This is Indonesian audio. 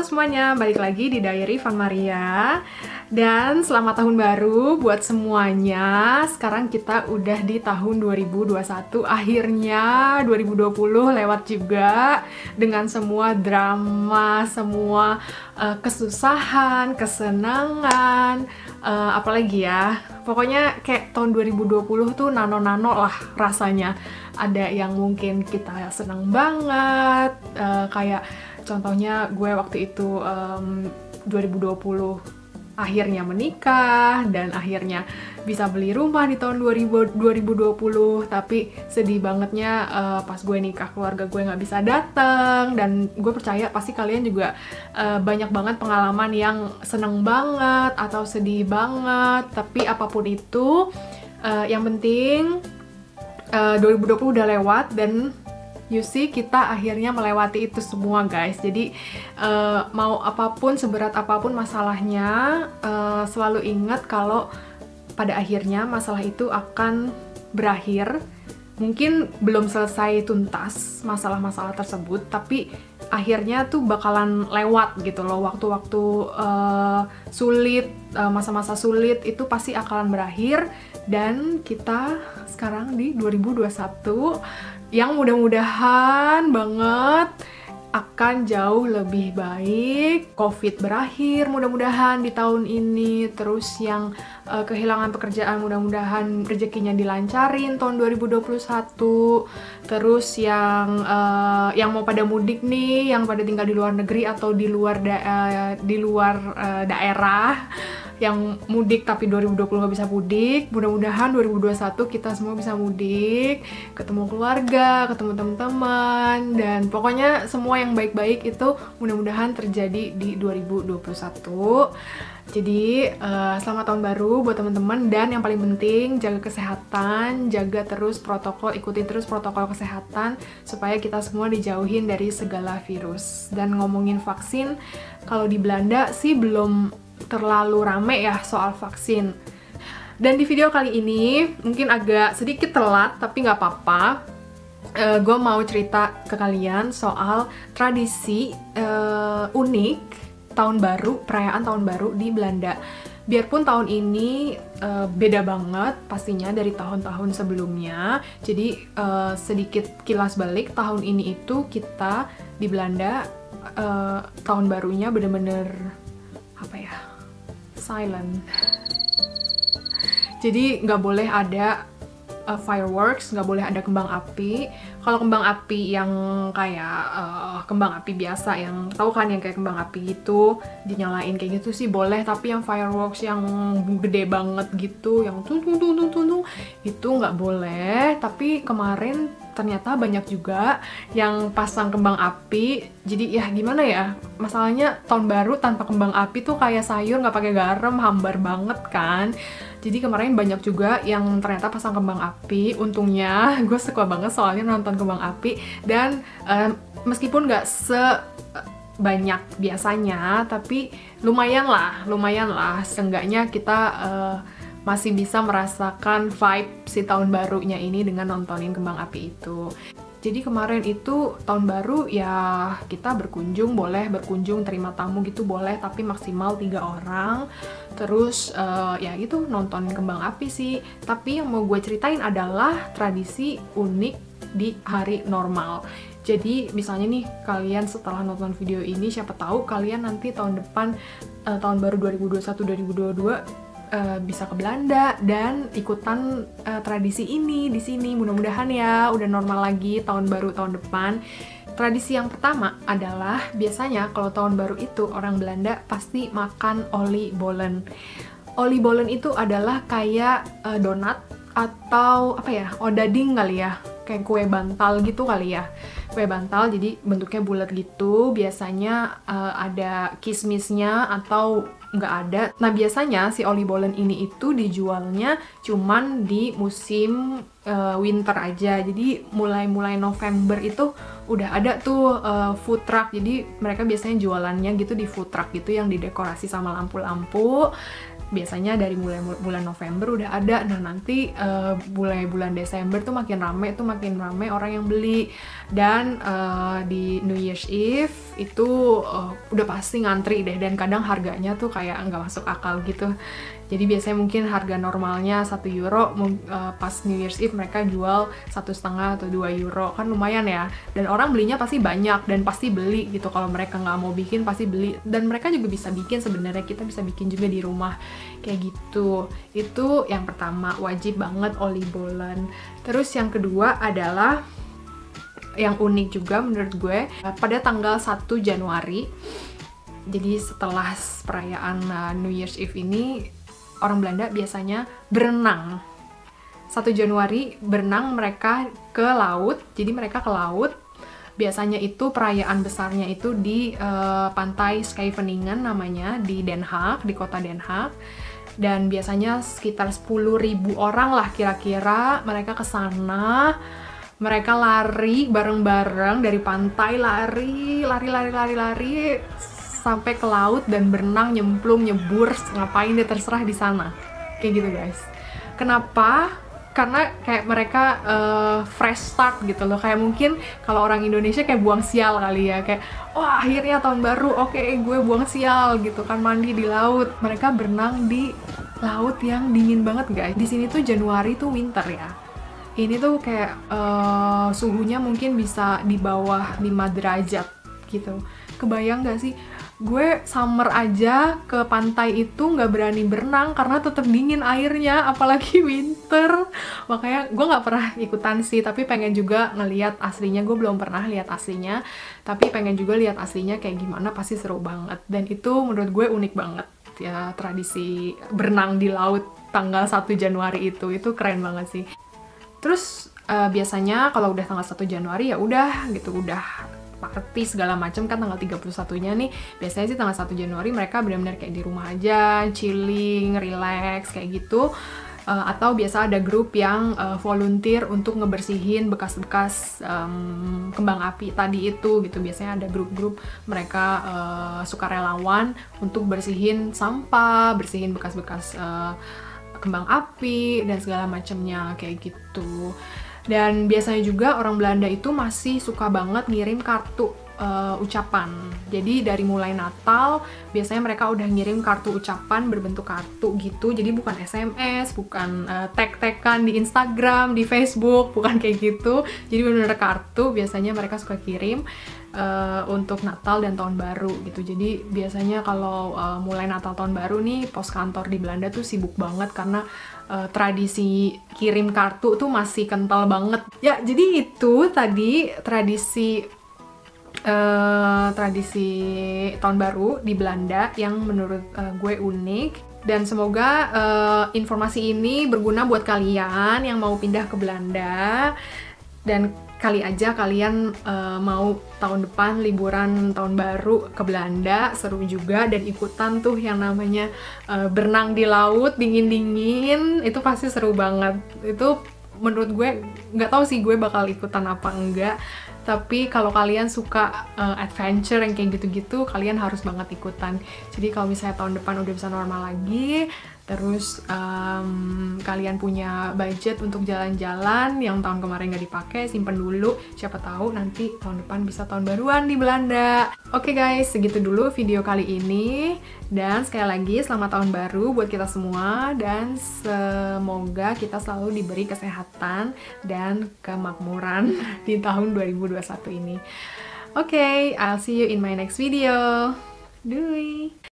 Halo semuanya, balik lagi di Diary Van Maria. Dan selamat tahun baru buat semuanya. Sekarang kita udah di tahun 2021. Akhirnya 2020 lewat juga. Dengan semua drama, semua kesusahan, kesenangan, apalagi ya. Pokoknya kayak tahun 2020 tuh nano-nano lah rasanya. Ada yang mungkin kita senang banget, kayak contohnya gue waktu itu 2020 akhirnya menikah dan akhirnya bisa beli rumah di tahun 2020. Tapi sedih bangetnya pas gue nikah keluarga gue nggak bisa datang. Dan gue percaya pasti kalian juga banyak banget pengalaman yang seneng banget atau sedih banget. Tapi apapun itu, yang penting 2020 udah lewat dan you see, kita akhirnya melewati itu semua guys. Jadi mau apapun, seberat apapun masalahnya, selalu ingat kalau pada akhirnya masalah itu akan berakhir. Mungkin belum selesai tuntas masalah-masalah tersebut, tapi akhirnya tuh bakalan lewat gitu loh. Waktu-waktu sulit, masa-masa sulit itu pasti akan berakhir. Dan kita sekarang di 2021 yang mudah-mudahan banget akan jauh lebih baik. Covid berakhir mudah-mudahan di tahun ini. Terus yang kehilangan pekerjaan mudah-mudahan rezekinya dilancarin tahun 2021. Terus yang mau pada mudik nih, yang pada tinggal di luar negeri atau di luar daerah, yang mudik tapi 2020 nggak bisa mudik, mudah-mudahan 2021 kita semua bisa mudik, ketemu keluarga, ketemu teman-teman, dan pokoknya semua yang baik-baik itu mudah-mudahan terjadi di 2021. Jadi selamat tahun baru buat teman-teman, dan yang paling penting jaga kesehatan, jaga terus protokol, ikuti terus protokol kesehatan supaya kita semua dijauhin dari segala virus. Dan ngomongin vaksin, kalau di Belanda sih belum terlalu rame ya soal vaksin. Dan di video kali ini mungkin agak sedikit telat, tapi nggak apa-apa. Gue mau cerita ke kalian soal tradisi unik tahun baru, perayaan tahun baru di Belanda. Biarpun tahun ini beda banget pastinya dari tahun-tahun sebelumnya. Jadi sedikit kilas balik, tahun ini itu kita di Belanda tahun barunya bener-bener apa ya, silent. Jadi nggak boleh ada fireworks, nggak boleh ada kembang api. Kalau kembang api yang kayak kembang api biasa, yang tahu kan yang kayak kembang api gitu dinyalain kayak gitu sih boleh, tapi yang fireworks yang gede banget gitu, yang tung itu nggak boleh. Tapi kemarin ternyata banyak juga yang pasang kembang api. Jadi ya gimana ya, masalahnya tahun baru tanpa kembang api tuh kayak sayur nggak pakai garam, hambar banget kan. Jadi kemarin banyak juga yang ternyata pasang kembang api. Untungnya gue suka banget soalnya nonton kembang api. Dan meskipun nggak sebanyak biasanya, tapi lumayan lah. Seenggaknya kita masih bisa merasakan vibe si tahun barunya ini dengan nontonin kembang api itu. Jadi kemarin itu tahun baru ya kita berkunjung, boleh berkunjung, terima tamu gitu boleh, tapi maksimal 3 orang. Terus ya gitu nonton kembang api sih. Tapi yang mau gue ceritain adalah tradisi unik di hari normal. Jadi misalnya nih kalian setelah nonton video ini, siapa tahu kalian nanti tahun depan, tahun baru 2021-2022 bisa ke Belanda dan ikutan tradisi ini di sini. Mudah-mudahan ya udah normal lagi tahun baru tahun depan. Tradisi yang pertama adalah biasanya kalau tahun baru itu orang Belanda pasti makan oliebollen. Oliebollen itu adalah kayak donat atau apa ya, odading kali ya, kayak kue bantal gitu kali ya. Kue bantal jadi bentuknya bulat gitu, biasanya ada kismisnya atau nggak ada. Nah biasanya si oliebollen ini itu dijualnya cuman di musim winter aja. Jadi mulai November itu udah ada tuh food truck. Jadi mereka biasanya jualannya gitu di food truck gitu yang didekorasi sama lampu-lampu. biasanya dari mulai bulan November udah ada. Nah nanti mulai bulan Desember tuh makin rame orang yang beli. Dan di New Year's Eve itu udah pasti ngantri deh, dan kadang harganya tuh kayak nggak masuk akal gitu. Jadi biasanya mungkin harga normalnya 1 euro, pas New Year's Eve mereka jual 1,5 atau 2 euro, kan lumayan ya. Dan orang belinya pasti banyak dan pasti beli gitu. Kalau mereka nggak mau bikin pasti beli. Dan mereka juga bisa bikin, sebenarnya kita bisa bikin juga di rumah kayak gitu. Itu yang pertama, wajib banget oli bolen. Terus yang kedua adalah yang unik juga menurut gue, pada tanggal 1 Januari. Jadi setelah perayaan New Year's Eve ini, orang Belanda biasanya berenang. 1 Januari berenang mereka ke laut. Jadi mereka ke laut. Biasanya itu perayaan besarnya itu di pantai Scheveningen namanya, di Den Haag, di kota Den Haag. Dan biasanya sekitar 10.000 orang lah kira-kira mereka ke sana. Mereka lari bareng-bareng dari pantai, lari sampai ke laut dan berenang, nyemplung, nyebur, ngapain deh terserah di sana. Kayak gitu guys. Kenapa? Karena kayak mereka fresh start gitu loh. Kayak mungkin kalau orang Indonesia kayak buang sial kali ya. Kayak, wah akhirnya tahun baru, oke gue buang sial gitu kan, mandi di laut. Mereka berenang di laut yang dingin banget guys. Di sini tuh Januari tuh winter ya. Ini tuh kayak suhunya mungkin bisa di bawah 5 derajat gitu. Kebayang gak sih? Gue summer aja ke pantai itu nggak berani berenang karena tetap dingin airnya, apalagi winter. Makanya gue nggak pernah ikutan sih, tapi pengen juga ngeliat aslinya. Gue belum pernah lihat aslinya, tapi pengen juga lihat aslinya kayak gimana, pasti seru banget. Dan itu menurut gue unik banget ya, tradisi berenang di laut tanggal 1 Januari itu keren banget sih. Terus biasanya kalau udah tanggal 1 Januari ya udah gitu, udah party segala macam kan tanggal 31-nya nih. Biasanya sih tanggal 1 Januari mereka benar-benar kayak di rumah aja, chilling, relax kayak gitu. Atau biasa ada grup yang volunteer untuk ngebersihin bekas-bekas kembang api tadi itu gitu. Biasanya ada grup-grup mereka sukarelawan untuk bersihin sampah, bersihin bekas-bekas kembang api dan segala macamnya kayak gitu. Dan biasanya juga orang Belanda itu masih suka banget ngirim kartu ucapan. Jadi dari mulai Natal biasanya mereka udah ngirim kartu ucapan berbentuk kartu gitu. Jadi bukan SMS, bukan tag-tagan di Instagram, di Facebook, bukan kayak gitu. Jadi benar-benar kartu biasanya mereka suka kirim untuk Natal dan Tahun Baru gitu. Jadi biasanya kalau mulai Natal Tahun Baru nih, pos kantor di Belanda tuh sibuk banget karena tradisi kirim kartu tuh masih kental banget. Ya, jadi itu tadi tradisi Tahun Baru di Belanda yang menurut gue unik. Dan semoga informasi ini berguna buat kalian yang mau pindah ke Belanda. Dan kali aja kalian mau tahun depan liburan tahun baru ke Belanda, seru juga, dan ikutan tuh yang namanya berenang di laut dingin-dingin, itu pasti seru banget. Itu menurut gue, nggak tahu sih gue bakal ikutan apa enggak, tapi kalau kalian suka adventure yang kayak gitu-gitu, kalian harus banget ikutan. Jadi kalau misalnya tahun depan udah bisa normal lagi, terus kalian punya budget untuk jalan-jalan yang tahun kemarin nggak dipakai, simpen dulu, siapa tahu nanti tahun depan bisa tahun baruan di Belanda. Oke guys, segitu dulu video kali ini, dan sekali lagi selamat tahun baru buat kita semua, dan semoga kita selalu diberi kesehatan dan kemakmuran di tahun 2021 ini. Oke, I'll see you in my next video. Doei!